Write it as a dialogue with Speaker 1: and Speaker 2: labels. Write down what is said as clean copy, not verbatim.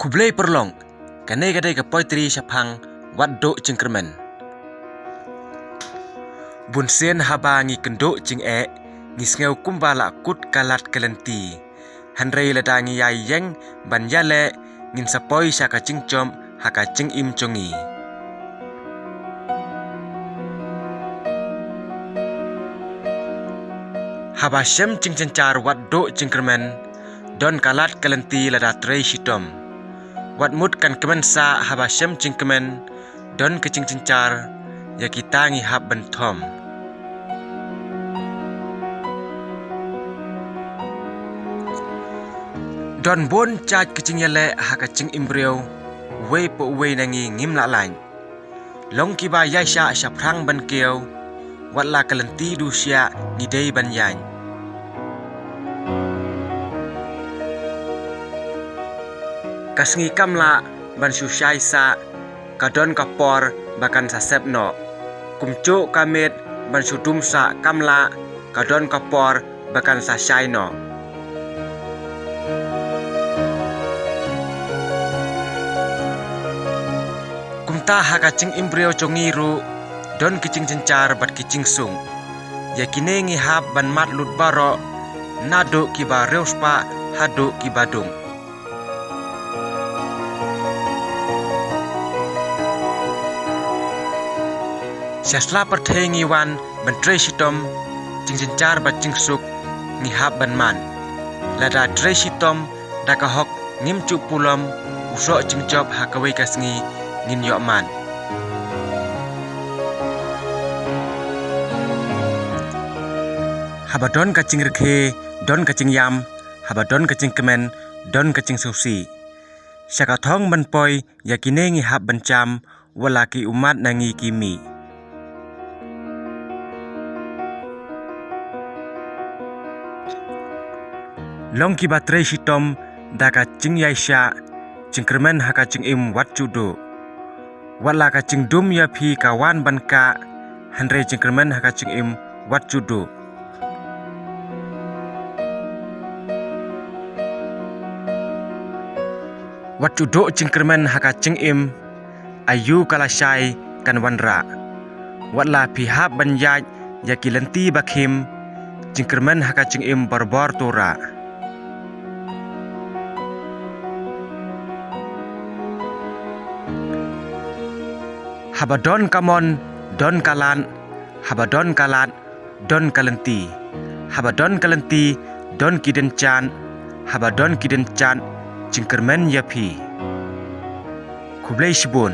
Speaker 1: Kublai perlong, kanai gadai ke poitri syapang waddo cingkermen. Bunsen haba ngi kendo cing ngi sngeu kumbala kut kalat kelenti. Handrei ladangi yai yeng ban yale ngin sapoi syaka cingcom haka cing im congi. Haba syem cing cencar waddo cingkermen, don kalat kelenti lada trei shitom. Wat mut kan kemensa haba syem cingkemen, don kecing cencar ya kita ngi hab bentom. Don bon caj kecing yale haka cing imbreu, wei po wei nangi ngim la lain. Long kiba yaisha syaprang ban keu, wat la kelenti du sya ngidei ban yain. Kasngi kamla ban syusyai sa, kadon kapor bakan sasep no. Kumcu kamit ban syudum sa kamla, kadon kapor bakan sasyai no. Kumta haka cing imbreo congiru, don kicing cencar bat kicing sung. Ya kine ngi hab ban mat lut baro, nado kiba reuspa hado kibadung. Syasla perthai ngi wan ban trei shitom, cing cencar bat cing suk ngi hab ban man. Lada trei shitom daka hok ngim cu pulom, usok cing job hakawai kasngi ngin yok man. Haba don kacing rekhe, don kacing yam, haba don kacing kemen, don kacing susi. Syaka thong ban poi yakine ngi hab ban cam, walaki umat nangi kimi. Long ki batrei shitom daka cing yaisha, cingkermen haka cing im wat cudo. Wala ka cing dum ya phi kawan ban ka, handrei cingkermen haka cing im wat cudo. Wat cudo cingkermen haka cing im, ayu kalasai kan wanra. Wala phi hab ban yaj ya kilenti bakhim, cingkermen haka cing im barbor tora. Haba don kamon, don kalan, haba don kalat, don kalenti. Haba don kalenti, don kiden chan, haba don kiden chan, cingkermen yapi. Kublai shibun.